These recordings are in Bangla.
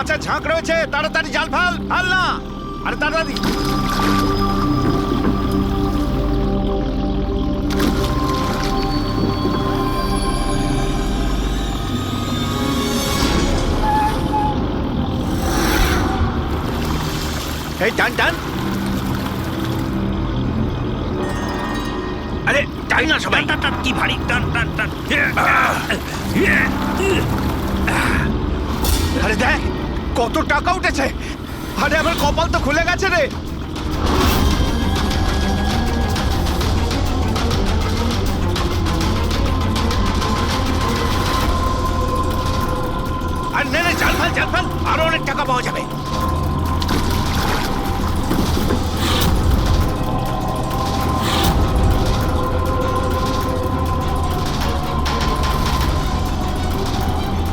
মাছের ঝাঁক রয়েছে, তাড়াতাড়ি জাল ফাল ফাল না, আরে তাড়াতাড়ি। এই টান টান, আরে টান না সবাই। টান টান, কি ভারী, টান টান টান। আরে দেখ কত টাকা উঠেছে, আরে আমার কপাল তো খুলে গেছে রে। আর নে নে, জাল ফাল, আরো অনেক টাকা পাওয়া যাবে।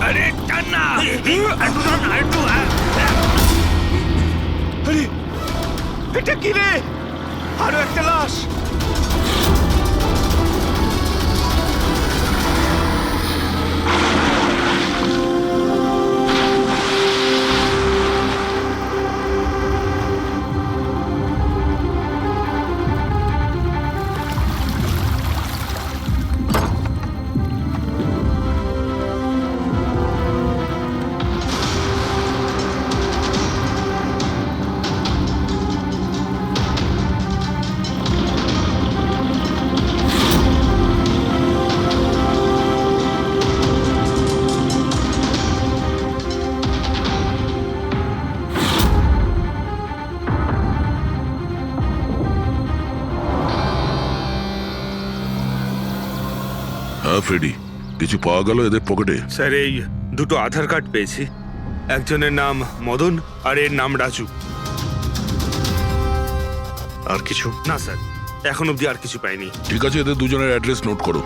আরে টান না, একটু টান না, একটু। আরে এটা কি রে, আরো একটা লাশ। হ্যাঁ ফ্রেডি, কিছু পাওয়া গেল এদের পকেটে? স্যার, এই দুটো আধার কার্ড পেয়েছি। একজনের নাম মদন আর এর নাম রাজু। আর কিছু না স্যার, এখন অবধি আর কিছু পাইনি। ঠিক আছে, এদের দুজনের অ্যাড্রেস নোট করো।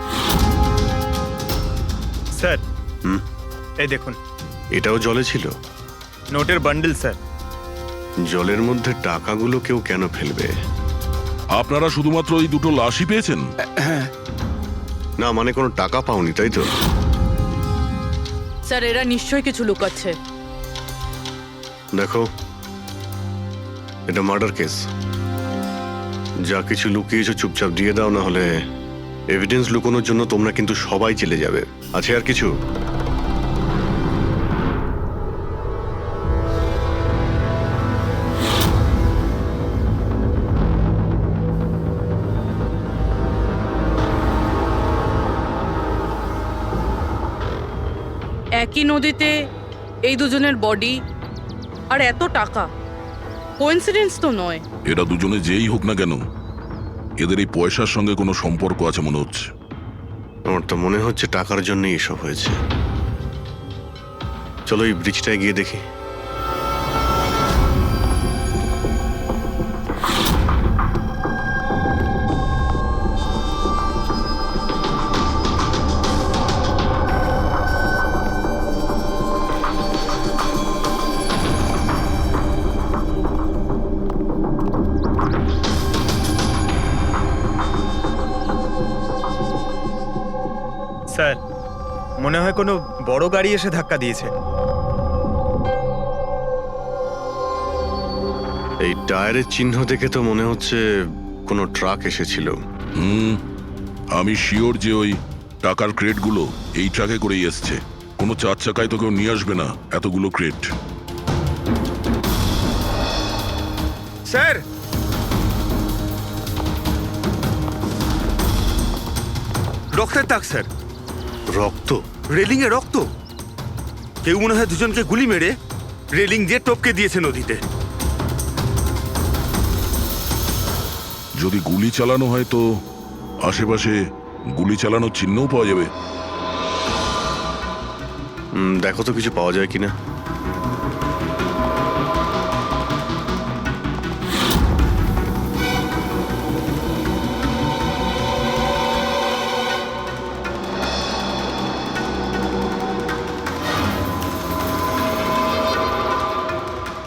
স্যার এই দেখুন, এটাও জলে ছিল? নোটের বান্ডেল স্যার। জলের মধ্যে টাকাগুলো কেউ কেন ফেলবে? আপনারা শুধুমাত্র এই দুটো লাশই পেয়েছেন? না, মানে কোনো টাকা পাওনি, তাই তো? স্যার, এরা নিশ্চয়ই কিছু লুকাচ্ছে। দেখো, এটা মার্ডার কেস। যা কিছু লুকিয়েছো চুপচাপ দিয়ে দাও, না হলে এভিডেন্স লুকানোর জন্য তোমরা কিন্তু সবাই চলে যাবে। আছে আর কিছু? একই নদীতে এই দুজনের বডি আর এত টাকা, কোইন্সিডেন্স তো নয়। এরা দুজনে যেই হোক না কেন, এদের এই পয়সার সঙ্গে কোনো সম্পর্ক আছে মনে হচ্ছে। আমার তো মনে হচ্ছে টাকার জন্যই এসব হয়েছে। চলো এই ব্রিজটায় গিয়ে দেখি। স্যার, মনে হয় কোনো বড় গাড়ি এসে ধাক্কা দিয়েছে। এই টায়ারের চিহ্ন দেখে তো মনে হচ্ছে কোনো ট্রাক এসেছিল। আমি শিওর যে ওই টাকার ক্রেটগুলো এই ট্রাকে করেই এসছে। কোনো চার চাকায় তো কেউ নিয়ে আসবে না এতগুলো ক্রেট। স্যার, রক্তের দাগ স্যার। রক্ত? রেলিং এ রক্ত। কেউ মনে হয় দুজনকে গুলি মেরে রেলিং দিয়ে টপকে দিয়েছে নদীতে। যদি গুলি চালানো হয় তো আশেপাশে গুলি চালানোর চিহ্নও পাওয়া যাবে। দেখো তো কিছু পাওয়া যায় কিনা।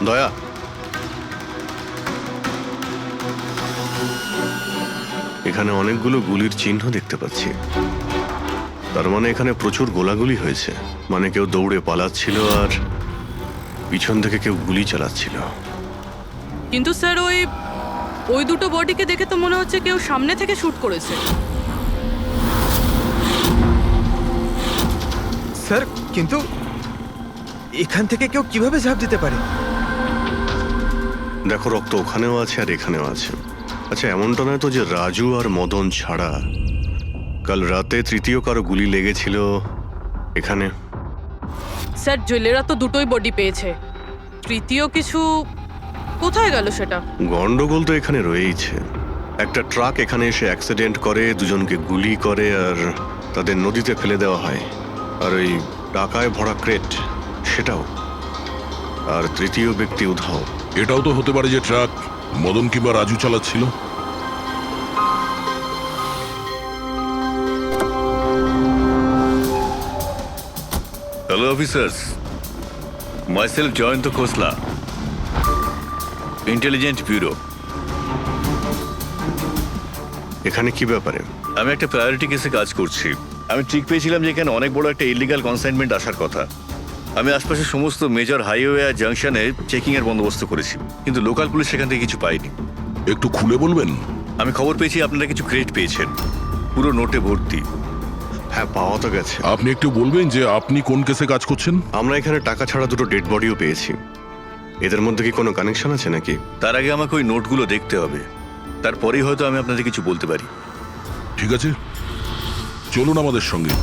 দয়া, এখানে অনেকগুলো গুলির চিহ্ন দেখতে পাচ্ছি। তার মানে এখানে প্রচুর গোলাগুলি হয়েছে। মানে কেউ দৌড়ে পালাচ্ছিল আর পিছন থেকে কেউ গুলি চালাচ্ছিল। কিন্তু স্যার ওই দুটো বডিকে দেখে তো মনে হচ্ছে কেউ সামনে থেকে শুট করেছে। স্যার কিন্তু এখান থেকে কেউ কিভাবে ঝাঁপ দিতে পারে? দেখো, রক্ত ওখানেও আছে আর এখানেও আছে। আচ্ছা, এমনটা নয় তো যে রাজু আর মদন ছাড়া কাল রাতে তৃতীয় কারো গুলি লেগেছিল এখানে? স্যার জেলেরা তো দুটোই বডি পেয়েছে, তৃতীয় কিছু কোথায় গেল সেটা? গন্ডগোল তো এখানে রয়েইছে। একটা ট্রাক এখানে এসে অ্যাক্সিডেন্ট করে, দুজনকে গুলি করে আর তাদের নদীতে ফেলে দেওয়া হয়। আর ওই টাকায় ভরা ক্রেট সেটাও। আর তৃতীয় ব্যক্তি উধাও। এটাও তো হতে পারে যে ট্রাক মদন কিংবা রাজু চালাচ্ছিল। হ্যালো অফিসার্স, মাইসেলফ জয়ন্ত খোসলা, ইন্টেলিজেন্ট ব্যুরো। এখানে কি ব্যাপারে? আমি একটা প্রায়োরিটি কেসে কাজ করছি। আমি ঠিক পেয়েছিলাম যে এখানে অনেক বড় একটা ইলিগাল কনসাইনমেন্ট আসার কথা। আমি আশপাশের সমস্ত মেজর হাইওয়ে আর জাংশনে চেকিং এর বন্দোবস্ত করেছি, কিন্তু লোকাল পুলিশ সেখান থেকে কিছু পাইনি। একটু খুলে বলবেন? আমি খবর পেয়েছি আপনারা কিছু ক্রেট পেয়েছেন, পুরো নোটে ভর্তি। হ্যাঁ, পাওয়া তো গেছে। আপনি একটু বলবেন যে আপনি কোন কেসে কাজ করছেন? আমরা এখানে টাকা ছাড়া দুটো ডেড বডিও পেয়েছি। এদের মধ্যে কি কোনো কানেকশন আছে নাকি? তার আগে আমাকে ওই নোটগুলো দেখতে হবে, তারপরেই হয়তো আমি আপনাদের কিছু বলতে পারি। ঠিক আছে, চলুন আমাদের সঙ্গে।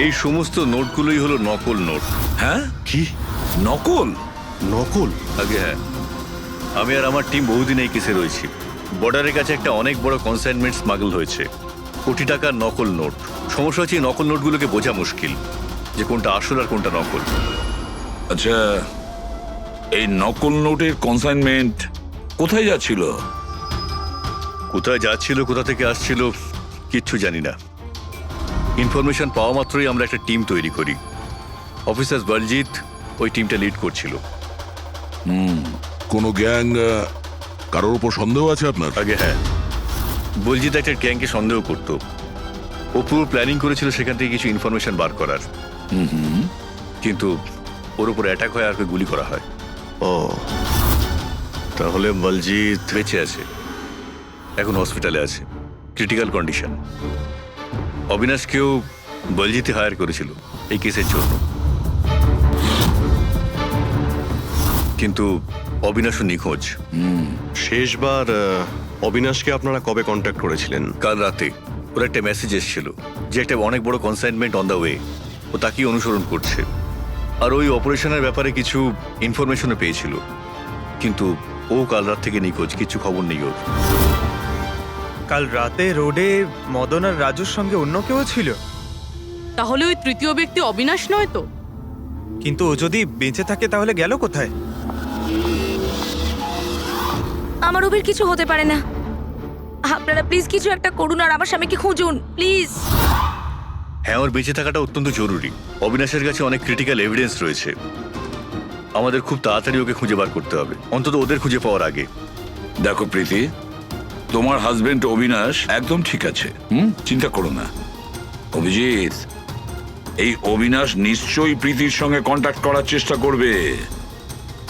এই সমস্ত নোটগুলোই হলো নকল নোট। হ্যাঁ, কি নকল? নকল? আগে হ্যাঁ, আমি আর আমার টিম বহুদিন এই কেসে রয়েছি। বর্ডারের কাছে একটা অনেক বড় কনসাইনমেন্ট স্মাগল হয়েছে, কোটি টাকার নকল নোট। সমস্যা হচ্ছে এই নকল নোটগুলোকে বোঝা মুশকিল যে কোনটা আসল আর কোনটা নকল। আচ্ছা, এই নকল নোটের কনসাইনমেন্ট কোথায় যাচ্ছিল? কোথায় যাচ্ছিল, কোথা থেকে আসছিল কিচ্ছু জানি না। ইনফরমেশন পাওয়া মাত্রই আমরা একটা টিম তৈরি করি। অফিসার বলজিৎ ওই টিমটা লিড করছিল। কোনো গ্যাং কারোর উপর সন্দেহ আছে আপনার? আগে হ্যাঁ, বলজিৎ একটা গ্যাংকে সন্দেহ করত। ও পুরো প্ল্যানিং করেছিল সেখান থেকে কিছু ইনফরমেশন বার করার, কিন্তু ওর উপর অ্যাটাক হয় আর ওকে গুলি করা হয়। ও, তাহলে বলজিৎ বেঁচে আছে, এখন হসপিটালে আছে, ক্রিটিক্যাল কন্ডিশন। অবিনাশকেও বলজিৎ হায়ার করেছিল এই কেসের জন্য, কিন্তু অবিনাশও নিখোঁজ। শেষবার অবিনাশকে আপনারা কবে কন্ট্যাক্ট করেছিলেন? কাল রাতে ওর একটা মেসেজ এসেছিল যে একটা অনেক বড় কনসাইনমেন্ট অন দ্য ওয়ে, ও তাকেই অনুসরণ করছে। আর ওই অপারেশনের ব্যাপারে কিছু ইনফরমেশনও পেয়েছিল, কিন্তু ও কাল রাত থেকে নিখোঁজ, কিছু খবর নেই ওর। কাল রাতে রোডে মদন আর রাজুর সঙ্গে অন্য কেউ ছিল? তাহলে ওই তৃতীয় ব্যক্তি অবিনাশ নয় তো? কিন্তু ও যদি বেঁচে থাকে তাহলে গেল কোথায়? আমার ওপর কিছু হতে পারে না। আপনারা প্লিজ কিছু একটা করুন আর আমার স্বামীকে খুঁজুন, প্লিজ। হ্যাঁ, ওর বেঁচে থাকাটা অত্যন্ত জরুরি। অবিনাশের কাছে অনেক ক্রিটিক্যাল এভিডেন্স রয়েছে, আমাদের খুব তাড়াতাড়ি ওকে খুঁজে বার করতে হবে, অন্তত ওদের খুঁজে পাওয়ার আগে। দেখো প্রীতি, তোমার হাজবেন্ড অবিনাশ একদম ঠিক আছে, চিন্তা করো না। অভিজিৎ, এই অবিনাশ নিশ্চয়ই প্রীতির সঙ্গে কন্ট্যাক্ট করার চেষ্টা করবে।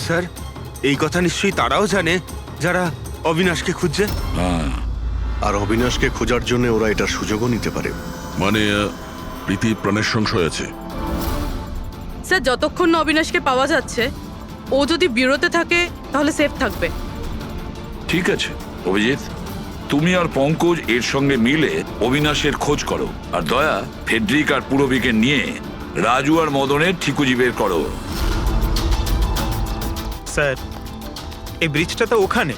স্যার, এই কথা নিশ্চয়ই তারাও জানে যারা অবিনাশকে খুঁজছে। হ্যাঁ, আর অবিনাশকে খোঁজার জন্য ওরা এটার সুযোগও নিতে পারে। মানে প্রীতি প্রাণের সংশয় আছে। স্যার যতক্ষণ না অবিনাশকে পাওয়া যাচ্ছে, ও যদি বিরতে থাকে তাহলে সেফ থাকবে। ঠিক আছে অভিজিৎ, তুমি আর পঙ্কজ এর সঙ্গে মিলে অবিনাশের খোঁজ করো, আর দয়া ফেডরিক আর পুরবিকে নিয়ে রাজু আর মদনের ঠিকুজি বের করো। স্যার, এই ব্রিজটা তো ওখানে,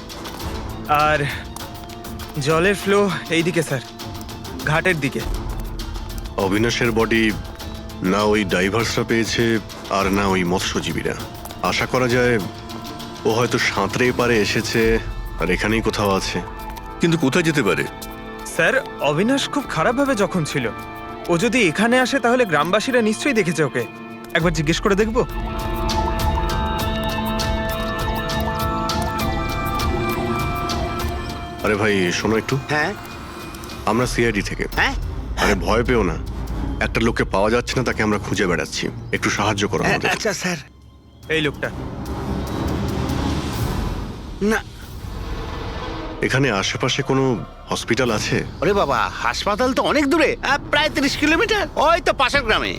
আর জলের ফ্লো এইদিকে স্যার, ঘাটের দিকে। অবিনাশের বডি না ওই ডাইভার্সরা পেয়েছে আর না ওই মৎস্যজীবীরা। আশা করা যায় ও হয়তো সাঁতরে পারে এসেছে আর এখানেই কোথাও আছে। কিন্তু কোথায় যেতে পারে? স্যার, অবিনাশ খুব খারাপভাবে জখম ছিল। ও যদি এখানে আসে তাহলে গ্রামবাসীরা নিশ্চয়ই দেখেছে ওকে। একবার জিজ্ঞেস করে দেখবো? আরে ভাই শোনো একটু, হ্যাঁ আমরা সিআইডি থেকে। হ্যাঁ আরে ভয় পেও না, একটা লোককে পাওয়া যাচ্ছে না, তাকে আমরা খুঁজে বেড়াচ্ছি, একটু সাহায্য করো আমাদের। আচ্ছা স্যার। এই লোকটা। না এখানে আশেপাশে কোনো হসপিটাল আছে? ওরে বাবা, হাসপাতাল তো অনেক দূরে, প্রায় 30 কিলোমিটার, ওই তো পাশের গ্রামে।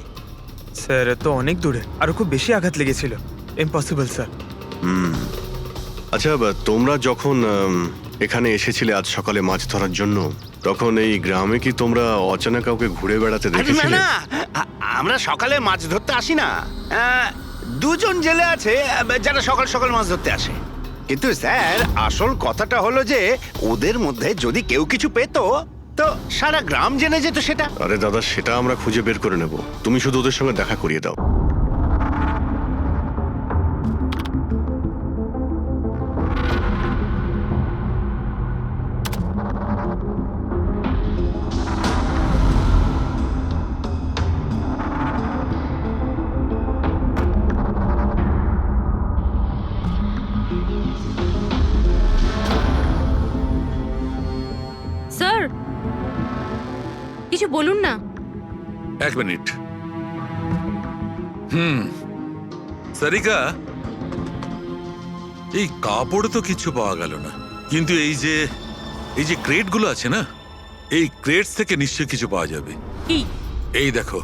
স্যার এ তো অনেক দূরে, আরো খুব বেশি আঘাত লেগেছিল। Impossible sir. আচ্ছা তোমরা যখন এখানে এসেছিলে আজ সকালে মাছ ধরার জন্য, তখন এই গ্রামে কি তোমরা অচেনা কাউকে ঘুরে বেড়াতে আরে না দেখেছিলে? না, আমরা সকালে মাছ ধরতে আসি না। দুজন জেলে আছে যারা সকাল সকাল মাছ ধরতে আসে। কিন্তু স্যার আসল কথাটা হলো যে ওদের মধ্যে যদি কেউ কিছু পেতো তো সারা গ্রাম জেনে যেত সেটা। আরে দাদা, সেটা আমরা খুঁজে বের করে নেব, তুমি শুধু ওদের সঙ্গে দেখা করিয়ে দাও। স্যার কিছু বলুন না। এক মিনিট। সারিকা, এই কাপড়ে তো কিছু পাওয়া গেল না, কিন্তু এই যে ক্রেটগুলো আছে না, এই ক্রেটস থেকে নিশ্চয়ই কিছু পাওয়া যাবে। কি? এই দেখো,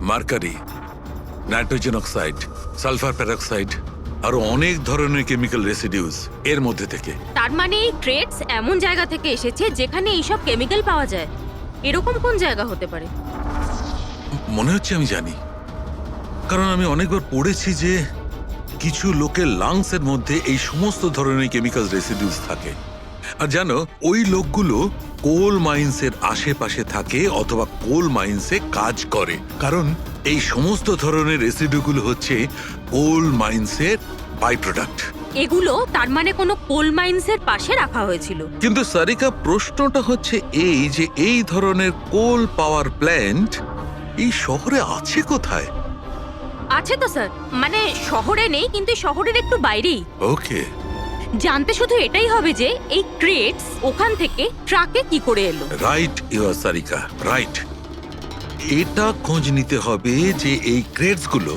mercury, nitrogen oxide, sulphur peroxide, আরো অনেক ধরনের কেমিক্যাল রেসিডিউস এর মধ্যে থেকে। তার মানে এই ট্রেডস এমন জায়গা থেকে এসেছে যেখানে এইসব কেমিক্যাল পাওয়া যায়। এরকম কোন জায়গা হতে পারে? মনে হচ্ছে আমি জানি, কারণ আমি অনেকবার পড়েছি যে কিছু লোকের লাংসের মধ্যে এই সমস্ত ধরনের কেমিক্যাল রেসিডিউস থাকে। আর জানো, ওই লোকগুলো কোল মাইন্সের আশেপাশে থাকে অথবা কোল মাইন্সে কাজ করে, কারণ এই সমস্ত ধরনের রেসিডিউগুলো হচ্ছে কোল মাইন্সের বাই প্রোডাক্ট। এগুলো তার মানে কোনো কোল মাইন্সের পাশে রাখা হয়েছিল। কিন্তু সারিকা, প্রশ্নটা হচ্ছে এই যে এই ধরনের কোল পাওয়ার প্ল্যান্ট এই শহরে আছে কোথায়? আছে তো স্যার, মানে শহরে নেই, কিন্তু শহরের একটু বাইরেই। ওকে, জানতে শুধু এটাই হবে যে এই ক্রেটস ওখান থেকে ট্রাকে কি করে এলো। Right your Sarika, right. এটা খোঁজ নিতে হবে যে এই ক্রেটস গুলো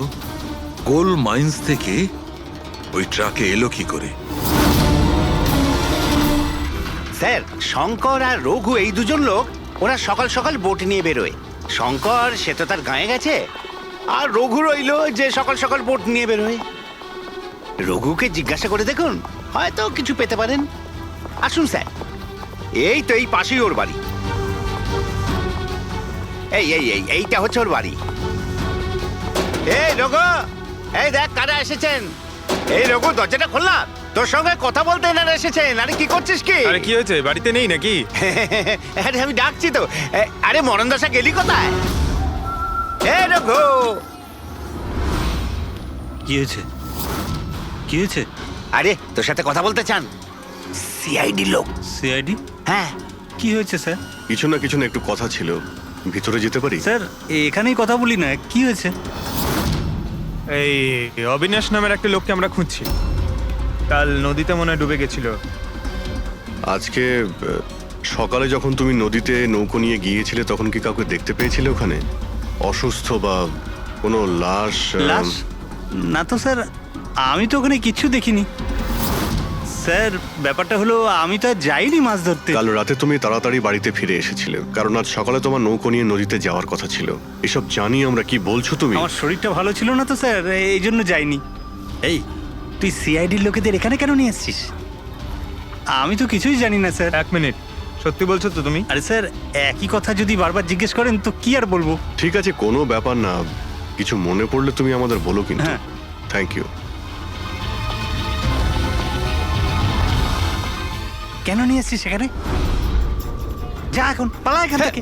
কোল মাইন্স থেকে ওই ট্রাকে এলো কি করে। স্যার শঙ্কর আর রঘু এই দুজন লোক, ওরা সকাল সকাল বোট নিয়ে বেরোয়। শঙ্কর সে তো তার গায়ে গেছে, আর রঘু রইলো যে সকাল সকাল বোট নিয়ে বেরোয়। রঘুকে জিজ্ঞাসা করে দেখুন, হয়তো কিছু পেতে পারেন। আসুন স্যার, এই তো এই পাশেই ওর বাড়ি। এইটা হচ্ছে ওর বাড়ি। এই রঘু, এই দেখ কারা এসেছেন। এই রঘু, দরজাটা খোলা, তোর সঙ্গে কথা বলতে এনারা এসেছেন। আরে কি করছিস কি? আরে কি হয়েছে, বাড়িতে নেই নাকি? আরে আমি ডাকছি তো। আরে মরণ দশা গেলি কোথায়? এই রঘু। কি হয়েছে? কি হয়েছে? আরে তোর সাথে কথা বলতে চান সিআইডি লোক। সিআইডি? হ্যাঁ। কি হয়েছে স্যার? কিছু না একটু কথা ছিল, ভিতরে যেতে পারি? স্যার এখানেই কথা বলি না, কি হয়েছে? এই অবিনাশ নামের একটা লোককে আমরা খুঁজছি। কাল নদীতে মনে হয় ডুবে গেছিল। আজকে সকালে যখন তুমি নদীতে নৌকো নিয়ে গিয়েছিলে, তখন কি কাউকে দেখতে পেয়েছিলে ওখানে অসুস্থ বা কোনো লাশ? লাশ? না তো স্যার, আমি তো ওখানে কিচ্ছু দেখিনি। স্যার ব্যাপারটা হলো, আমি তো আর যাইনি মাছ ধরতে। কাল রাতে তুমি তাড়াতাড়ি বাড়িতে ফিরে এসেছিলে, কারণ আজ সকালে তোমার নৌকো নিয়ে নদীতে যাওয়ার কথা ছিল। এসব জানি আমরা, কি বলছো তুমি? আমার শরীরটা ভালো ছিল না তো স্যার, এই জন্য যাইনি। এই তুই সিআইডির লোকেদের এখানে কেন নিয়ে এসছিস? আমি তো কিছুই জানি না স্যার। এক মিনিট, সত্যি বলছো তো তুমি? আরে স্যার, একই কথা যদি বারবার জিজ্ঞেস করেন তো কি আর বলবো। ঠিক আছে, কোনো ব্যাপার না, কিছু মনে পড়লে তুমি আমাদের বলো কিন্তু। হ্যাঁ। Thank you. কেন নিয়ে এসছিস সেখানে? যা এখন, পালা এখান থেকে।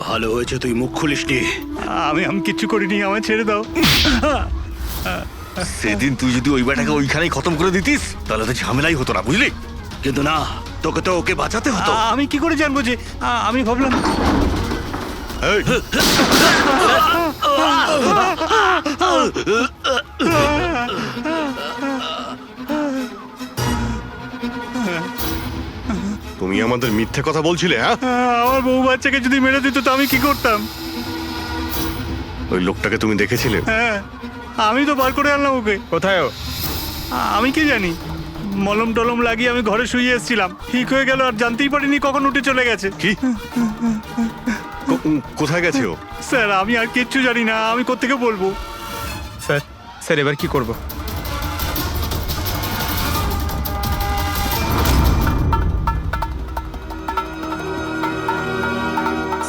ভালো হয়েছে তুই মুখ খুলিসনি। আমি কিচ্ছু করিনি, আমায় ছেড়ে দাও। সেদিন তুই যদি ওই বেটাকে ওইখানেই খতম করে দিতিস তাহলে তো ঝামেলাই হতো না, বুঝলি? কিন্তু না, তোকে তো ওকে বাঁচাতে হতো। আমি কি করে জানবো যে আমি ভাবলাম এই, তুমি আমাদের মিথ্যে কথা বলছিলে, হ্যাঁ? আমার বউ বাচ্চাকে যদি মেরে দিত তো আমি কি করতাম? ওই লোকটাকে তুমি দেখেছিলে? হ্যাঁ, আমি তো বার করে আনলাম ওকে। কোথায় ও? আমি কি জানি, মলম টলম লাগিয়ে আমি ঘরে শুয়ে এসেছিলাম, ঠিক হয়ে গেল আর জানতেই পারিনি কখন উঠে চলে গেছে। কি? কোথায় গেছে ও? স্যার আমি আর কিচ্ছু জানি না, আমি কোত্থেকে বলবো? স্যার স্যার এবার কি করব?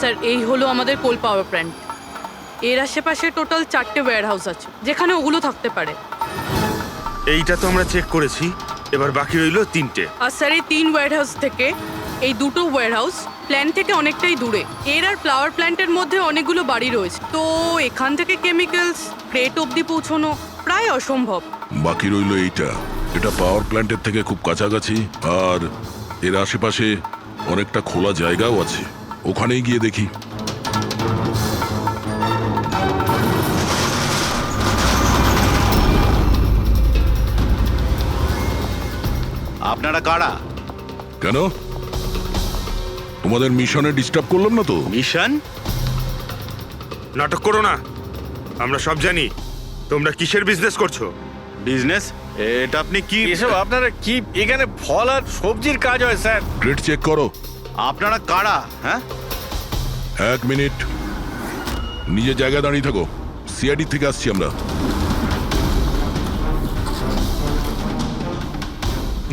স্যার এই হলো আমাদের কোল পাওয়ার প্ল্যান্ট। এর আশেপাশে টোটাল 4টে ওয়্যার হাউস আছে যেখানে ওগুলো থাকতে পারে। এইটা তো আমরা চেক করেছি, এবার বাকি রইলো 3টে। আর স্যার এই 3 ওয়্যার হাউস থেকে এই 2টো ওয়্যার হাউস প্ল্যান্ট থেকে অনেকটাই দূরে। এর আর ফ্লাওয়ার প্ল্যান্টের মধ্যে অনেকগুলো বাড়ি রয়েছে, তো এখান থেকে কেমিক্যালস ক্রেট অবধি পৌঁছানো প্রায় অসম্ভব। বাকি রইলো এইটা, এটা পাওয়ার প্ল্যান্টের থেকে খুব কাছাকাছি আর এর আশেপাশে অনেকটা খোলা জায়গাও আছে, ওখানেই গিয়ে দেখি। আপনারা কারা? কেন, তোমাদের মিশনে ডিস্টার্ব করলাম না তো? মিশন? নাটক করো না, আমরা সব জানি তোমরা কিসের বিজনেস করছো। বিজনেস? এটা আপনি কি এসব আপনারা কি? এখানে ফল আর সবজির কাজ হয় স্যার। ক্রেট চেক করো। আপনারা কারা? হ্যাঁ, 1 মিনিট, নিজের জায়গায় দাঁড়িয়ে থাকো। সিআইডি থেকে আসছি আমরা।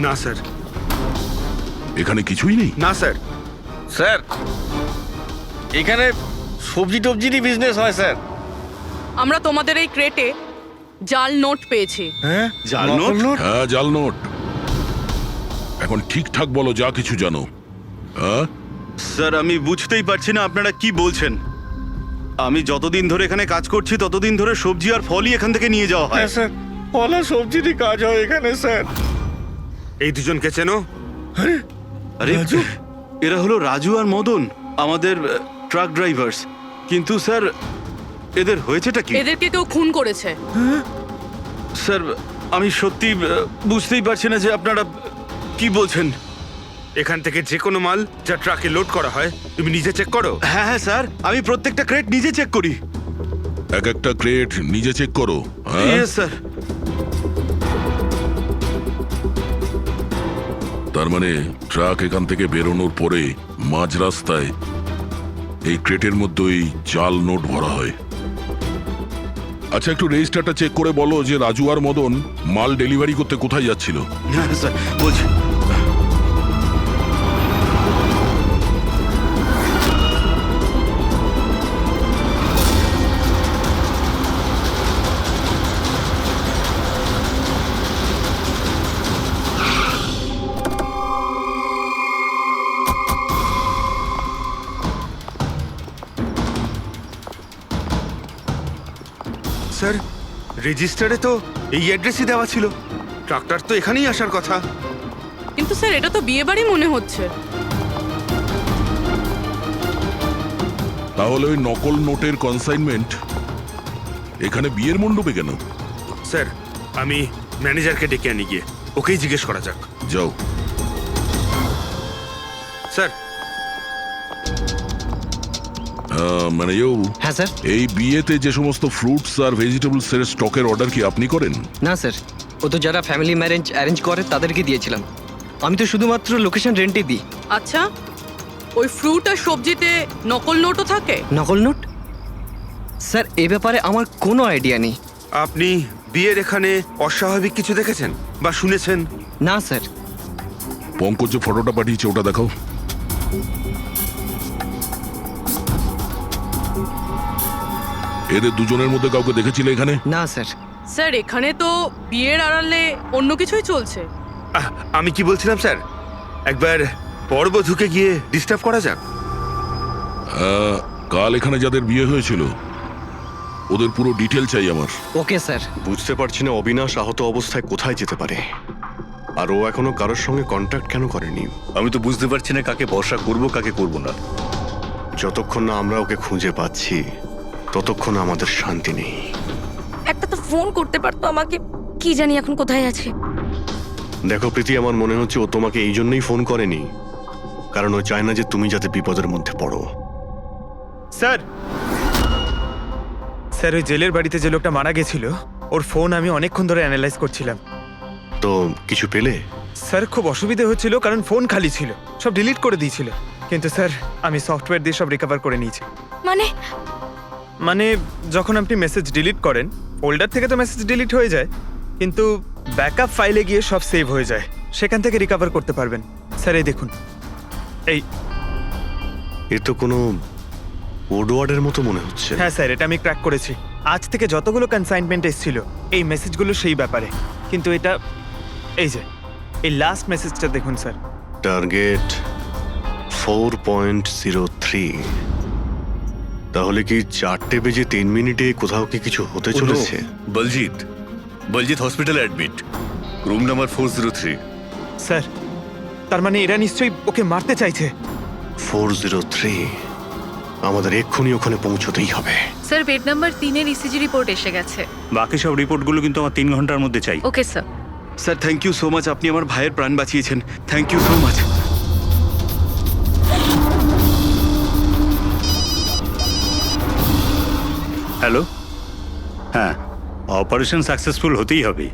না স্যার, এখানে কিছুই নেই। না স্যার। স্যার এখানে সবজি টবজিরই বিজনেস হয় স্যার। আমরা তোমাদের এই ক্রেটে জাল নোট পেয়েছি। হ্যাঁ, জাল নোট? হ্যাঁ, জাল নোট। এখন ঠিকঠাক বলো যা কিছু জানো। হ্যাঁ, স্যার আমি বুঝতেই পারছি না আপনারা কি বলছেন। আমি যতদিন ধরে এখানে কাজ করছি ততদিন ধরে সবজি আর ফলই এখান থেকে নিয়ে যাওয়া হয়। হ্যাঁ স্যার, ফল আর সবজিরই কাজ হয় এখানে স্যার। এই দুজনকে চেনো? আরে এরা হলো রাজু আর মদন, আমাদের ট্রাক ড্রাইভার্স। কিন্তু স্যার এদের হয়েছেটা কি? এদেরকে কেউ খুন করেছে। স্যার আমি সত্যি বুঝতেই পারছি না যে আপনারা কি বলছেন। এখান থেকে যে কোনো মাল যা ট্রাকে লোড করা হয় তুমি নিজে চেক করো। হ্যাঁ হ্যাঁ স্যার, আমি প্রত্যেকটা ক্রেট নিজে চেক করি। এক একটা ক্রেট নিজে চেক করো। হ্যাঁ, ইয়েস স্যার। তার মানে ট্রাক এখান থেকে বেরোনোর পরে মাঝ রাস্তায় এই ক্রেটের মধ্যেই জাল নোট ভরা হয়। আচ্ছা, একটু রেজিস্টারটা চেক করে বলো যে রাজু আর মদন মাল ডেলিভারি করতে কোথায় যাচ্ছিল। হ্যাঁ স্যার বলছি। স্যার রেজিস্টারে তো এই অ্যাড্রেসই দেওয়া ছিল, ট্রাকটার তো এখানেই আসার কথা। কিন্তু স্যার এটা তো বিয়ে বাড়ি মনে হচ্ছে। তাহলে ওই নকল নোটের কনসাইনমেন্ট এখানে বিয়ের মণ্ডপে কেন? স্যার আমি ম্যানেজারকে ডেকে আনি, গিয়ে ওকেই জিজ্ঞেস করা যাক। যাও। স্যার মানে হ্যাঁ স্যার। এই বিয়েতে যে সমস্ত ফ্রুটস আর ভেজিটেবলস এর স্টকের অর্ডার কি আপনি করেন? না স্যার, ও তো যারা ফ্যামিলি ম্যারেজ অ্যারেঞ্জ করে তাদেরকে দিয়েছিলাম। আমি তো শুধুমাত্র লোকেশন রেন্টে দিই। আচ্ছা, ওই ফ্রুট আর সবজিতে নকল নোটও থাকে? নকল নোট? স্যার এ ব্যাপারে আমার কোনো আইডিয়া নেই। আপনি বিয়ের এখানে অস্বাভাবিক কিছু দেখেছেন বা শুনেছেন? না স্যার। পঙ্কজ যে ফটোটা পাঠিয়েছে ওটা দেখাও। এদের দুজনের মধ্যে কাউকে দেখেছিলে এখানে? না স্যার। স্যার এখানে তো বিয়ের আড়ালে অন্য কিছুই চলছে। আমি কি বলছিলাম স্যার, একবার পরবধূকে গিয়ে ডিস্টার্ব করা যাক। কাল এখানে যাদের বিয়ে হয়েছিল ওদের পুরো ডিটেল চাই আমার। Okay sir. বুঝতে পারছি না অবিনাশ আহত অবস্থায় কোথায় যেতে পারে, আর ও এখনো কারোর সঙ্গে কন্ট্যাক্ট কেন করেনি। আমি তো বুঝতে পারছি না কাকে ভরসা করব কাকে করব না। যতক্ষণ না আমরা ওকে খুঁজে পাচ্ছি ততক্ষণ আমাদের শান্তি নেই। একটা তো ফোন করতে পারতো আমাকে, কি জানি এখন কোথায় আছে। দেখো প্রীতি, আমার মনে হচ্ছে ও তোমাকে এই জন্যই ফোন করেনি, কারণ ও চায় না যে তুমি যাতে বিপদের মধ্যে পড়ো। স্যার, স্যার ওই জেলের বাড়িতে যে লোকটা মারা গেছিল ওর ফোন আমি অনেকক্ষণ ধরে অ্যানালাইজ করছিলাম। তো কিছু পেলে? স্যার খুব অসুবিধে হচ্ছিল কারণ ফোন খালি ছিল, সব ডিলিট করে দিয়েছিল। কিন্তু স্যার আমি সফটওয়্যার দিয়ে সব রিকভার করে নিয়েছি। মানে যখন আপনি মেসেজ ডিলিট করেন ফোল্ডার থেকে তো মেসেজ ডিলিট হয়ে যায়, কিন্তু ব্যাকআপ ফাইলে গিয়ে সব সেভ হয়ে যায়, সেখান থেকে রিকভার করতে পারবেন। স্যার এই দেখুন, এই এ তো কোনো কোডওয়ার্ডের মতো মনে হচ্ছে। হ্যাঁ স্যার, এটা আমি ক্র্যাক করেছি। আজ থেকে যতগুলো কনসাইনমেন্ট এসেছিল এই মেসেজগুলো সেই ব্যাপারে, কিন্তু এটা এই যে এই লাস্ট মেসেজটা দেখুন স্যার। টার্গেট 4.03। তাহলে কি 4:03 কোথাও কি কিছু হতে চলেছে? বলজিৎ হসপিটালে অ্যাডমিট, রুম নাম্বার 403। স্যার তার মানে এরা নিশ্চয়ই ওকে মারতে চাইছে। 403, আমাদের এক্ষুনি ওখানে পৌঁছতেই হবে। স্যার বেড নাম্বার 3-এর ইসিজি রিপোর্ট এসে গেছে। বাকি সব রিপোর্টগুলো কিন্তু আমার 3 ঘন্টার মধ্যে চাই। Okay sir. Sir thank you so much, আপনি আমার ভাইয়ের প্রাণ বাঁচিয়েছেন। Thank you so much. Hello, হ্যাঁ, অপারেশন সাকসেসফুল হতেই হবে।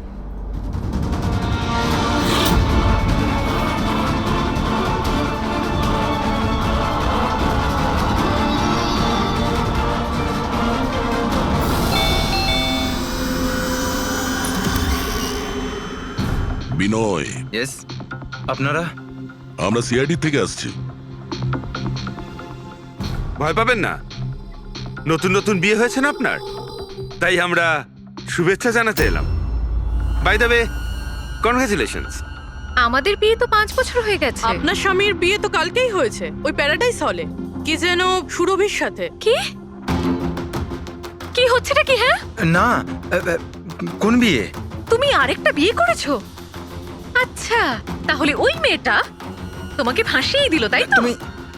বিনয়, ইয়েস, আপনারা? আমরা সিআইডি থেকে আসছি। ভয় পাবেন না, নতুন নতুন বিয়ে হয়েছে না আপনার, তাই আমরা শুভেচ্ছা জানাতে এলাম। By the way, congratulations. আমাদের বিয়ে তো 5 বছর হয়ে গেছে। আপনার স্বামীর বিয়ে তো কালকেই হয়েছে, ওই প্যারাডাইস হলে, কি যেন সুরভির সাথে। কি কি হচ্ছেটা কি? হ্যাঁ না, কোন বিয়ে? তুমি আরেকটা বিয়ে করেছো? আচ্ছা, তাহলে ওই মেয়েটা তোমাকে ফাঁসিয়ে দিল, তাই তো?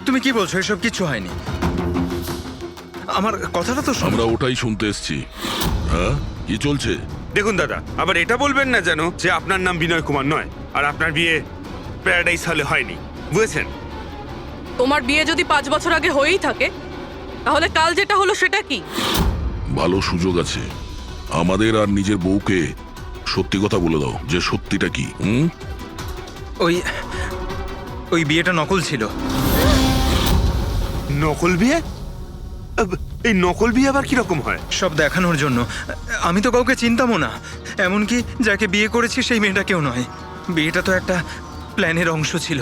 তুমি কি বলছো? এসব কিছু হয়নি, আমার কথাটা তো আমরা ওটাই শুনতে এসছি। হ্যাঁ, কি চলছে? দেখুন দাদা, আবার এটা বলবেন না যেন যে আপনার নাম বিনয় কুমার নয় আর আপনার বিয়ে প্যারাডাইস হলে হয়নি, বুঝেছেন? তোমার বিয়ে যদি 5 বছর আগে হয়েই থাকে তাহলে কাল যেটা হলো সেটা কি? ভালো সুযোগ আছে, আমাদের আর নিজের বউকে সত্যি কথা বলে দাও যে সত্যিটা কি। ওই বিয়েটা নকল ছিল। নকল বিয়ে? এই নকল বিয়ে আবার কিরকম হয়? সব দেখানোর জন্য। আমি তো কাউকে চিনতামও না, এমনকি যাকে বিয়ে করেছি সেই মেয়েটাকেও নয়। বিয়েটা তো একটা প্ল্যানের অংশ ছিল।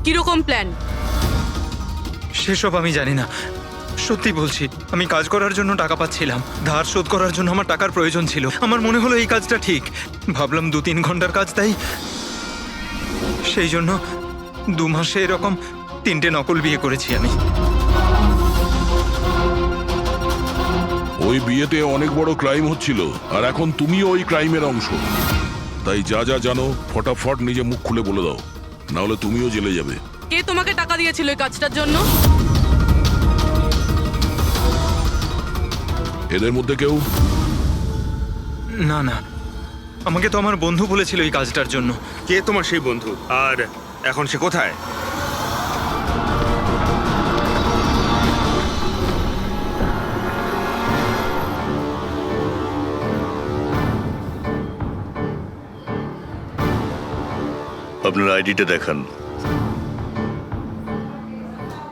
কিরকম প্ল্যান? সেসব আমি জানি না, সত্যি বলছি। আমি কাজ করার জন্য টাকা পাচ্ছিলাম, ধার শোধ করার জন্য আমার টাকার প্রয়োজন ছিল। আমার মনে হলো এই কাজটা ঠিক, ভাবলাম 2-3 ঘন্টার কাজ, তাই সেই জন্য 2 মাসে এরকম 3টে নকল বিয়ে করেছি আমি। ওই বিয়েতে অনেক বড় ক্রাইম হচ্ছিল, আর এখন তুমিও ওই ক্রাইমের অংশ। তাই যা যা জানো ফটাফট নিজে মুখ খুলে বলে দাও, না হলে তুমিও জেলে যাবে। কে তোমাকে টাকা দিয়েছিল এই কাজটার জন্য? এদের মধ্যে কেউ? না না, আমাকে তো আমার বন্ধু বলেছিল এই কাজটার জন্য। কে তোমার সেই বন্ধু, আর এখন সে কোথায়? আপনার আইডিটা দেখান,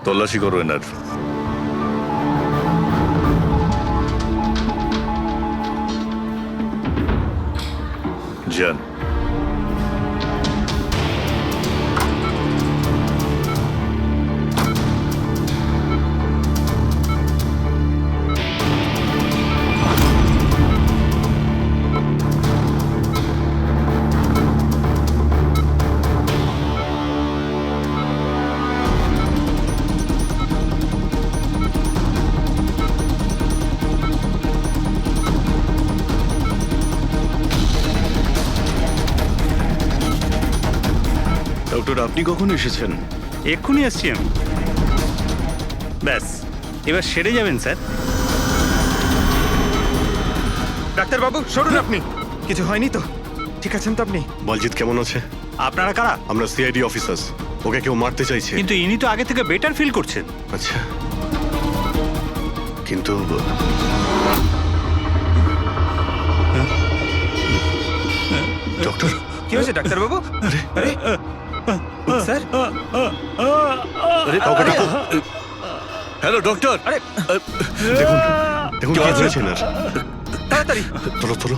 তল্লাশি করো এনার। যান। ডক্টর আপনি কখন এসেছেন? এক্ষুনি আসছি আমি। ব্যাস, এবার সেরে যাবেন স্যার। ডাক্তারবাবু সরুন আপনি। কিছু হয়নি তো? ঠিক আছেন তো আপনি? বলজিৎ কেমন আছে? আপনারা কারা? আমরা সিআইডি অফিসার্স। ওকে কেউ মারতে চাইছে। কিন্তু ইনি তো আগে থেকে বেটার ফিল করছেন। আচ্ছা, কিন্তু ডক্টর, কি হয়েছে ডাক্তারবাবু? আরে স্যার, আরে কাউকে ডাকো। Hello doctor. আরে দেখুন দেখুন কি হয়েছে না। তাড়াতাড়ি। তোলো তোলো।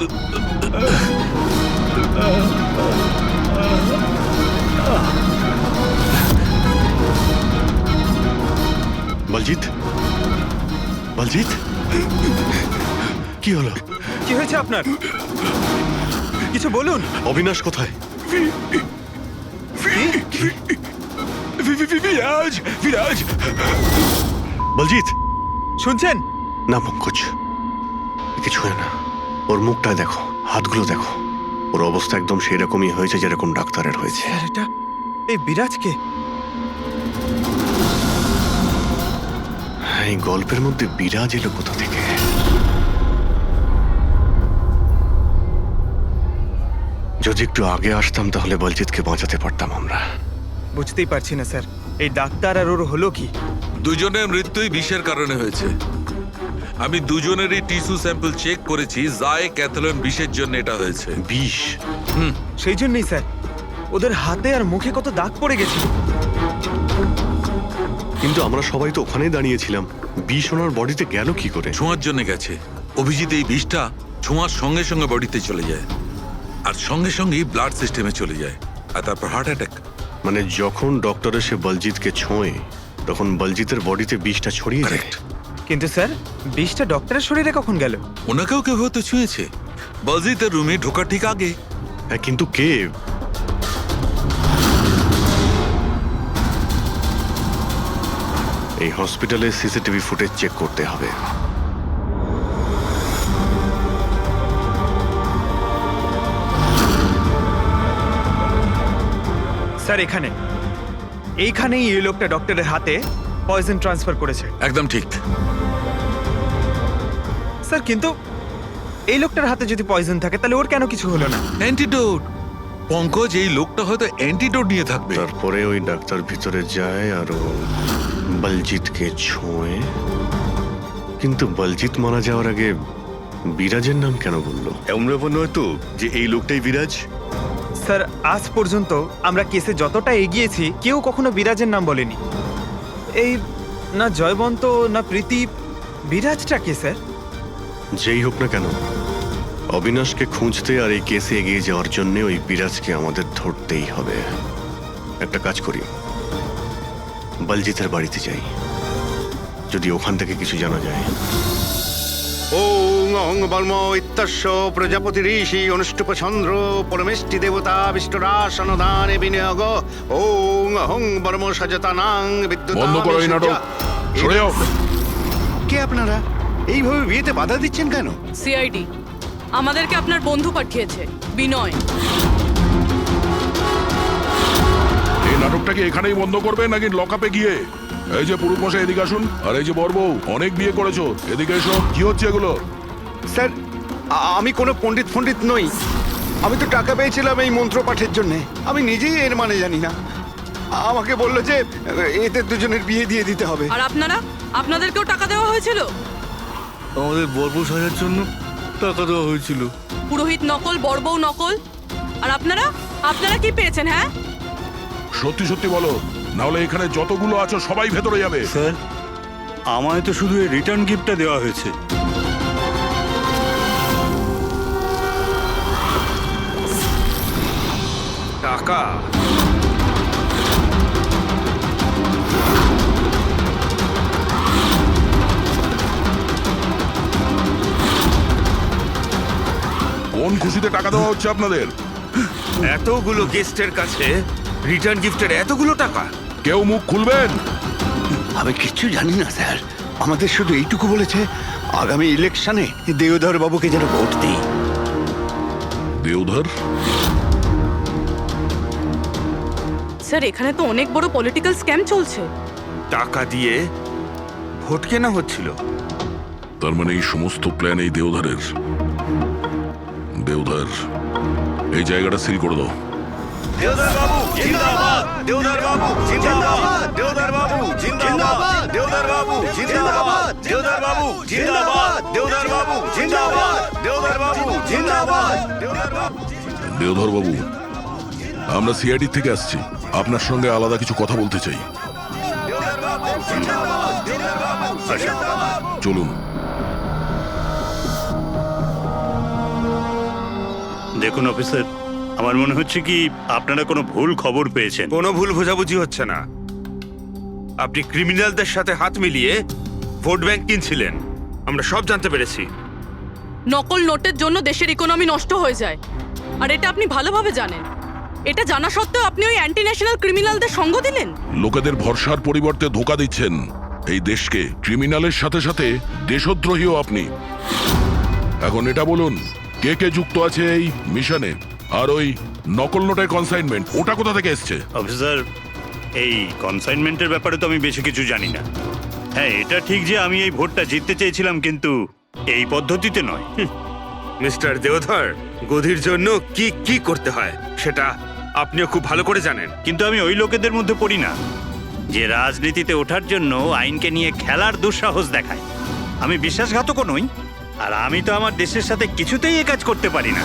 বলজিৎ, বলজিৎ, কি হলো? কি হয়েছে আপনার? কিছু বলুন। অবিনাশ কোথায়? বিরাজ, বিরাজ, বলজিৎ, শুনছেন? না পঙ্কজ, কিছু হয় না। ওর মুখটা দেখো, হাতগুলো দেখো, ওর অবস্থা একদম সেই রকমই হয়েছে যেরকম ডাক্তারের হয়েছে। স্যার, এটা এই বিরাজকে? এই গল্পের মধ্যে বিরাজ এলো কোথা থেকে? যদি একটু আগে আসতাম তাহলে বলজিৎকে বাঁচাতে পারতাম আমরা। বুঝতেই পারছি না স্যার, এই ডাক্তার আর ওর হলো কি? দুজনের মৃত্যুই বিষের কারণে হয়েছে। আমি দুজনেরই টিস্যু স্যাম্পল চেক করেছি, জায় ক্যাথলন বিষের জন্য এটা হয়েছে। বিষ? সেই জন্যই স্যার, ওদের হাতে আর মুখে কত দাগ পড়ে গেছে। কিন্তু আমরা সবাই তো ওখানেই দাঁড়িয়েছিলাম, বিষ ওনার বডিতে গেল কি করে? ছোঁয়ার জন্য গেছে। অভিজিৎ, এই বিষটা ছোঁয়ার সঙ্গে সঙ্গে বডিতে চলে যায়, আর সঙ্গে সঙ্গেই ব্লাড সিস্টেমে চলে যায়, আর তারপর হার্ট অ্যাটাক। মানে যখন ডক্টর এসে বলজিৎকে ছোঁয়ে তখন বলজিতের বডিতে বিষটা ছড়িয়ে যায়। কিন্তু স্যার, বিষটা ডক্টরের শরীরে কখন গেল? ওনাকেও কেউ হয়তো ছুঁয়েছে বলজিতের রুমে ঢোকার ঠিক আগে। হ্যাঁ, কিন্তু কে? এই হসপিটালে সিসিটিভি ফুটেজ চেক করতে হবে। স্যার, এইখানেই এই লোকটা ডক্টরের হাতে পয়জন ট্রান্সফার করেছে। একদম ঠিক। স্যার, কিন্তু এই লোকটার হাতে যদি পয়জন থাকে তাহলে ওর কেন কিছু হলো না? অ্যান্টিডোট। পঙ্কজ, এই লোকটা হয়তো অ্যান্টিডোট নিয়ে থাকবে। তারপরে ওই ডাক্তার ভিতরে যায় আর ও বলজিৎকে ছোঁয়ে। কিন্তু বলজিৎ মারা যাওয়ার আগে বিরাজের নাম কেন বললো? এমন ব্যাপার নয় তো যে এই লোকটাই বিরাজ? স্যার, আজ পর্যন্ত আমরা কেসে যতটা এগিয়েছি কেউ কখনো বিরাজের নাম বলেনি। এই না জয়বন্ত না প্রীতি, বিরাজটা কে স্যার? যেই হোক না কেন, অবিনাশকে খুঁজতে আর এই কেসে এগিয়ে যাওয়ার জন্য ওই বিরাজকে আমাদের ধরতেই হবে। একটা কাজ করি, বলজিতের বাড়িতে যাই, যদি ওখান থেকে কিছু জানা যায়। ওং অং বর্ম ইত্যস্য প্রজাপতি ঋষি অনুষ্ঠুপ চন্দ্র পরমেষ্টি দেবতা বিষ্ণুরাসনদানে বিনিয়োগ ওং অং বর্ম সজতানাং বন্ধ করো এই নাটক, সরে যাও। কে আপনারা? এইভাবে বিয়েতে বাধা দিচ্ছেন কেন? সিআইডি আমাদেরকে আপনার বন্ধু পাঠিয়েছে, বিনয়। এই নাটকটাকে এখানেই বন্ধ করবে নাকি লকআপে গিয়ে? এই যে পুরুষ মশাই, এদিকে আসুন। আর এই যে বরবউ, অনেক বিয়ে করেছো, এদিকে এসো। কি হচ্ছে এগুলো? স্যার, আমি কোনো পণ্ডিত নই। আমি তো টাকা পেয়েছিলাম এই মন্ত্র পাঠের জন্য। আমি নিজেই এর মানে জানি না। আমাকে বললো যে এদের দুজনের বিয়ে দিয়ে দিতে হবে। আর আপনাদেরকেও টাকা দেওয়া হয়েছিল? আমাদের বর্ব সাজার জন্য টাকা দেওয়া হয়েছিল। পুরোহিত নকল, বড়বউ নকল। আর আপনারা কি পেয়েছেন? হ্যাঁ, সত্যি সত্যি বলো, নাহলে এখানে যতগুলো আছো সবাই ভেতরে যাবে। স্যার, আমায় তো শুধু এই রিটার্ন গিফটটা দেওয়া হয়েছে। টাকা? কোন খুশিতে টাকা দেওয়া হচ্ছে আপনাদের? এতগুলো গেস্টের কাছে রিটার্ন গিফটের এতগুলো টাকা? কেউ মুখ খুলবেন? আমি কিচ্ছু জানি না স্যার। আমাদের শুধু এইটুকু বলেছে, আগামী ইলেকশনে দেওধর বাবুকে যেন ভোট দিই। দেওধর? স্যার এখানে তো অনেক বড় পলিটিক্যাল স্ক্যাম চলছে। টাকা দিয়ে ভোট কেনা হচ্ছিল। তার মানে এই সমস্ত প্ল্যান এই দেওধারের। দেওধার, এই জায়গাটা সিল করে দাও। দেওদার বাবু জিন্দাবাদ, দেওদার বাবু জিন্দাবাদ, দেওদার বাবু জিন্দাবাদ, দেওদার বাবু জিন্দাবাদ, দেওদার বাবু জিন্দাবাদ, দেওদার বাবু জিন্দাবাদ, দেওদার বাবু জিন্দাবাদ, দেওদার বাবু। দেওধর বাবু, আমরা সিআইডি থেকে আসছি, আপনার সঙ্গে আলাদা কিছু কথা বলতে চাই। চলুন। দেখুন অফিসার, আমার মনে হচ্ছে কি আপনারা কোনো ভুল খবর পেয়েছেন। কোনো ভুল বোঝাবুঝি হচ্ছে না। আপনি ক্রিমিনালদের সাথে হাত মিলিয়ে ভোট ব্যাংক কিনছিলেন, আমরা সব জানতে পেরেছি। নকল নোটের জন্য দেশের ইকোনমি নষ্ট হয়ে যায়, আর এটা আপনি ভালোভাবে জানেন। এটা জানা সত্ত্বেও আপনি ওই অ্যান্টি ন্যাশনাল ক্রিমিনালদের সঙ্গ দিলেন। লোকেদের ভরসার পরিবর্তে ধোকা দিচ্ছেন এই দেশকে। ক্রিমিনালের সাথে সাথে দেশদ্রোহীও আপনি। এখন এটা বলুন, কে কে যুক্ত আছে এই মিশনে? আর ওই নকল নোটের কনসাইনমেন্ট, ওটা কোথা থেকে এসছে? অফিসার, এই কনসাইনমেন্টের ব্যাপারে তো আমি বেশি কিছু জানি না। হ্যাঁ, এটা ঠিক যে আমি এই ভোটটা জিততে চেয়েছিলাম, কিন্তু এই পদ্ধতিতে নয়। মিস্টার দেওধর, গদির জন্য কি কি করতে হয় সেটা আপনিও খুব ভালো করে জানেন। কিন্তু আমি ওই লোকেদের মধ্যে পড়ি না যে রাজনীতিতে ওঠার জন্য আইনকে নিয়ে খেলার দুঃসাহস দেখায়। আমি বিশ্বাসঘাতকও নই, আর আমি তো আমার দেশের সাথে কিছুতেই এ কাজ করতে পারি না।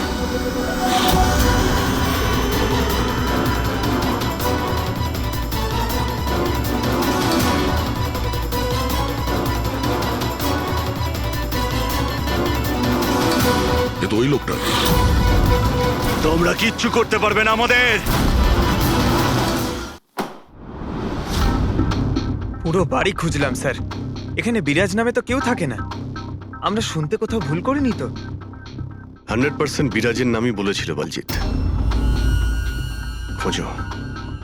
এ তো ওই লোকটা। তোমরা কিচ্ছু করতে পারবে না আমাদের। পুরো বাড়ি খুঁজলাম স্যার, এখানে বিরাজ নামে তো কেউ থাকে না। আমরা শুনতে কোথাও ভুল করিনি তো? 100% বিরাজের নামই বলেছিল বলজিৎ। খোঁজো,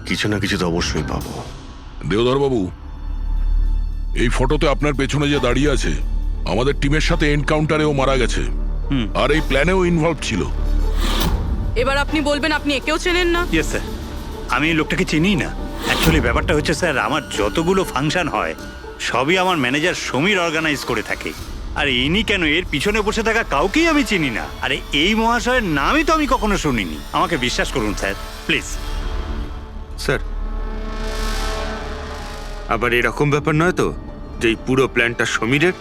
কিছু না কিছু তো অবশ্যই পাবো। দেওধর বাবু, এই ফটোতে আপনার পেছনে যে দাঁড়িয়ে আছে, আমাদের টিমের সাথে এনকাউন্টারেও মারা গেছে, আর এই প্ল্যানেও ইনভলভ ছিল। এবার আপনি বলবেন আপনি একেও চেনেন না? ইয়েস স্যার, আমি এই লোকটাকে চিনি না। অ্যাকচুয়ালি ব্যাপারটা হচ্ছে স্যার, আমার যতগুলো ফাংশন হয় সবই আমার ম্যানেজার সমীর অর্গানাইজ করে থাকে। আর ইনি কেন, এর পিছনে বসে থাকা কাউকেই আমি চিনি না। আরে এই মহাশয়ের নামই তো আমি কখনো শুনিনি। আমাকে বিশ্বাস করুন স্যার, প্লিজ। স্যার, আবার এরকম ব্যাপার নয় তো যে এই পুরো প্ল্যানটা সমীরের?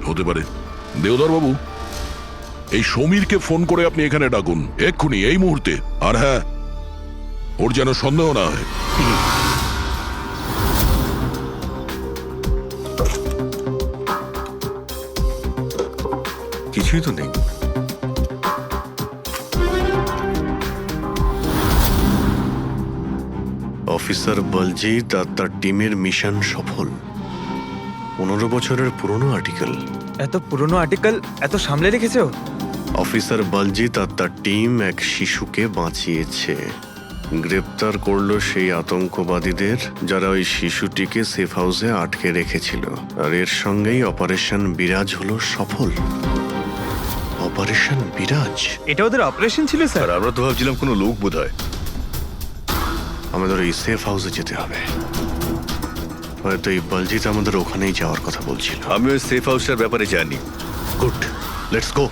হতে পারে। দেওধর বাবু, এই সমীরকে ফোন করে আপনি এখানে ডাকুন এক্ষুনি, এই মুহূর্তে। আর হ্যাঁ, ওর যেন সন্দেহ না হয়। কিছুই তো নেই। অফিসার বলজিৎ আর তার টিমের মিশন সফল। 15 বছরের পুরনো আর্টিকেল। এত পুরনো আর্টিকেল এত সামলে রেখেছো? অফিসার বলজিৎ আর তার টিম এক শিশুকে বাঁচিয়েছে। গ্রেপ্তার করলো সেই আতঙ্কবাদীদের যারা ওই শিশুটিকে সেফ হাউসে আটকে রেখেছিল। আর এর সঙ্গেই অপারেশন বিরাজ হলো সফল। অপারেশন বিরাজ, এটা ওদের অপারেশন ছিল স্যার? আর আমরা তো ভাবছিলাম কোনো লোক বোধ হয়। আমাদের এই সেফ হাউসে যেতে হবে। হয়তো এই বলজিৎ আমাদের ওখানেই যাওয়ার কথা বলছিল। আমি ওই সেফ হাউসটার ব্যাপারে জানি। Good, let's go.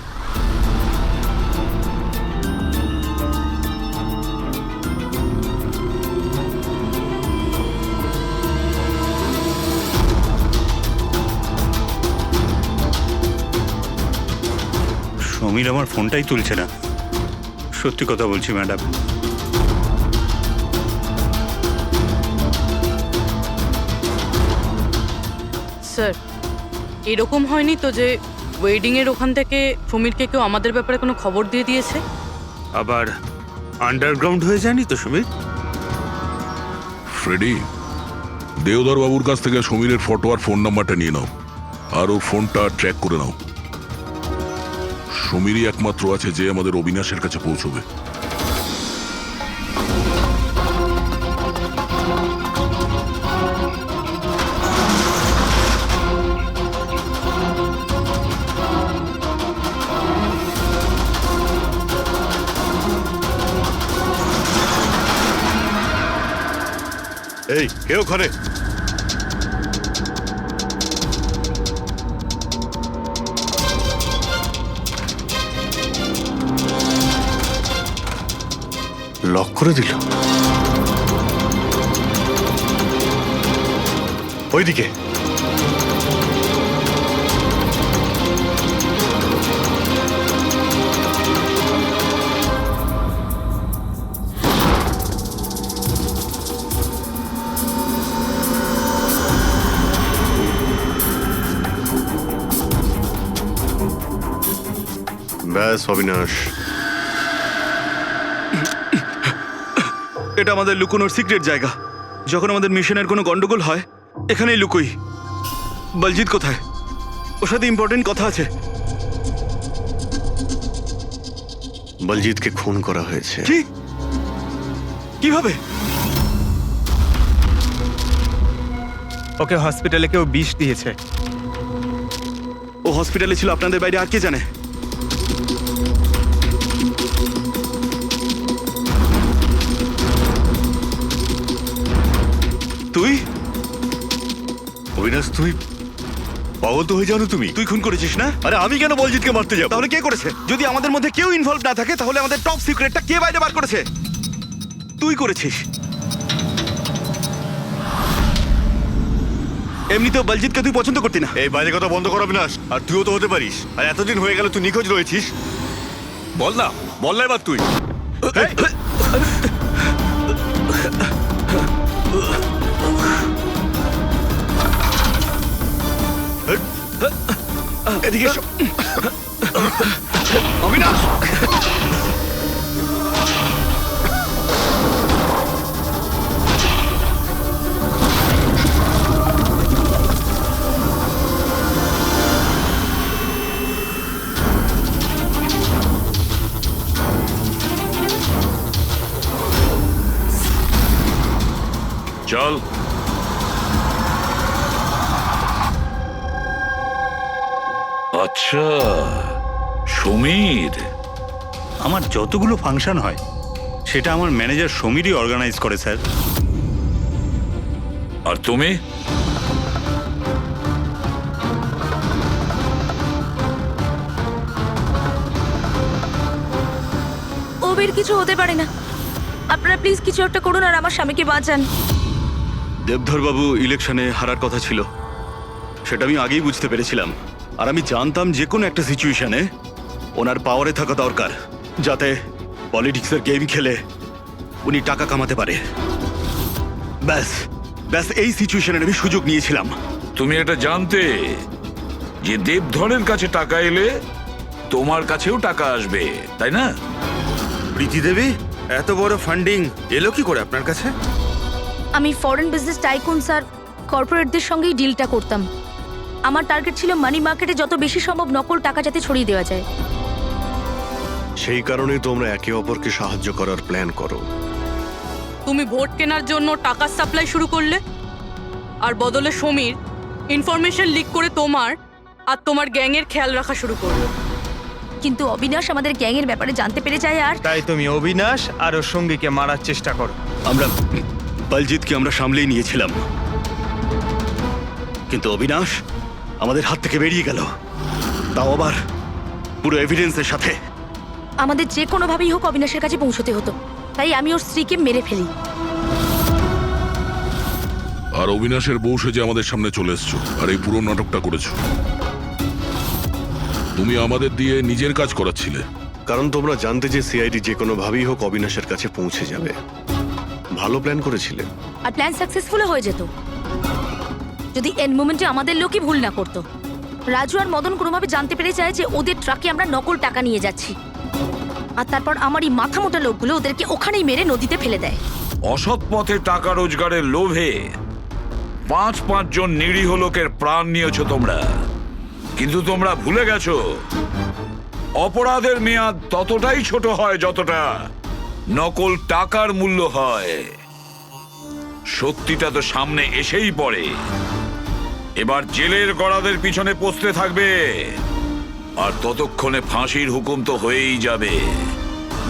সমীর আমার ফোনটাই তুলছে না। সত্যি কথা বলছি ম্যাডাম। স্যার, এরকম হয়নি তো যে ওয়েডিং এর ওখান থেকে সমীরকে কেউ আমাদের ব্যাপারে কোনো খবর দিয়ে দিয়েছে? আবার আন্ডারগ্রাউন্ড হয়ে যায়নি তো সমীর? ফ্রেডি, দেওধর বাবুর কাছ থেকে সমীরের ফটো আর ফোন নাম্বারটা নিয়ে নাও, আর ওর ফোনটা ট্র্যাক করে নাও। সমীরই একমাত্র আছে যে আমাদের অবিনাশের কাছে পৌঁছবে। এই কে ওখানে? লক করে দিল। ওইদিকে ব্যাস অবিনাশ, এটা আমাদের লুকোনোর সিক্রেট জায়গা। যখন আমাদের মিশনের কোনো গন্ডগোল হয় এখানেই লুকোই। বলজিৎ কোথায়? ওর সাথে ইম্পর্টেন্ট কথা আছে। বলজিৎকে খুন করা হয়েছে। কি? কিভাবে? ওকে হসপিটালে কেউ বিষ দিয়েছে। ও হসপিটালে ছিল, আপনাদের বাইরে আর কে জানে? তুই অবিনাশ, তুমি পাগল তো হয়ে যাও না তুমি? তুই খুন করেছিস না? আরে আমি কেন বলজিৎকে মারতে যাবো? তাহলে কে করেছে? যদি আমাদের মধ্যে কেউ ইনভলভ না থাকে তাহলে আমাদের টপ সিক্রেটটা কে বাইরে বার করেছে? তুই করেছিস। এমনিতেও বলজিৎকে তুই পছন্দ করতি না। এই বাইরে কথা বন্ধ কর অবিনাশ। আর তুইও তো হতে পারিস। আর এতদিন হয়ে গেল তুই নিখোঁজ রয়েছিস। বল না এবার তুই। এদিকে এসো। অবিনাশ! চল। আচ্ছা, সমীর। আমার যতগুলো ফাংশন হয় সেটা আমার ম্যানেজার সমীরই অর্গানাইজ করে স্যার। আর তুমি? ওবের কিছু হতে পারে না। আপনারা প্লিজ কিছু একটা করুন আর আমার স্বামীকে বাঁচান। দেবধর বাবু ইলেকশনে হারার কথা ছিল, সেটা আমি আগেই বুঝতে পেরেছিলাম। আর আমি জানতাম যে কোনো একটা সিচুয়েশনে ওনার পাওয়ারে থাকা দরকার, যাতে পলিটিক্সের গেম খেলে উনি টাকা কামাতে পারে। ব্যাস ব্যাস এই সিচুয়েশনের আমি সুযোগ নিয়েছিলাম। তুমি এটা জানতে যে দেবধরের কাছে টাকা এলে তোমার কাছেও টাকা আসবে, তাই না? প্রীতি দেবী, এত বড় ফান্ডিং এলো কি করে আপনার কাছে? আমি ফরেন বিজনেস টাইকুন স্যার কর্পোরেটদের সঙ্গেই ডিলটা করতাম। আমার টার্গেট ছিল মানি মার্কেটে যত বেশি সম্ভব নকল টাকা যাতে ছড়িয়ে দেওয়া যায়। সেই কারণেই তোমরা একে অপরকে সাহায্য করার প্ল্যান করো। তুমি ভোট কেনার জন্য টাকার সাপ্লাই শুরু করলে, আর বদলে সমীর ইনফরমেশন লিক করে তোমার আর তোমার গ্যাংয়ের খেয়াল রাখা শুরু করলো। কিন্তু অবিনাশ আমাদের গ্যাংয়ের ব্যাপারে জানতে পেরে যায় আর তাই তুমি অবিনাশ আর ওর সঙ্গীকে মারার চেষ্টা করো। আমরা বলজিৎকে আমরা সামলেই নিয়েছিলাম, কিন্তু অবিনাশ আমাদের হাত থেকে বেরিয়ে গেল, তাও আবার পুরো এভিডেন্সের সাথে। আমাদের যে কোনোভাবেই হোক অবিনাশের কাছে পৌঁছতে হতো, তাই আমি ওর স্ত্রীকে মেরে ফেলি। আর অবিনাশের বউ সেজে আমাদের সামনে চলে এসছো আর এই পুরো নাটকটা করেছো। তুমি আমাদের দিয়ে নিজের কাজ করাচ্ছিলে, কারণ তোমরা জানতে যে সিআইডি যে কোনো ভাবেই হোক অবিনাশের কাছে পৌঁছে যাবে। ভালো প্ল্যান করেছিলে। আর প্ল্যান সাকসেসফুল হয়ে যেত যদি এন্ড মোমেন্টে আমাদের লোকই ভুল না করতো। রাজু আর মদন কোনোভাবে জানতে পেরে যায় যে ওদের ট্রাকে আমরা নকল টাকা নিয়ে যাচ্ছি, আর তারপর আমার এই মাথা মোটা লোকগুলো ওদেরকে ওখানেই মেরে নদীতে ফেলে দেয়। অসৎ পথে টাকা রোজগারের লোভে 5 জন নিরীহ লোকের প্রাণ নিয়েছো তোমরা, কিন্তু তোমরা ভুলে গেছো অপরাধের মেয়াদ ততটাই ছোট হয় যতটা নকল টাকার মূল্য হয়। সত্যিটা তো সামনে এসেই পড়ে। এবার জেলের গড়াদের পিছনে পৌঁছতে থাকবে, আর ততক্ষণে ফাঁসির হুকুম তো হয়েই যাবে।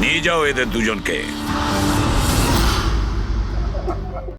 নিয়ে যাও এদের দুজনকে।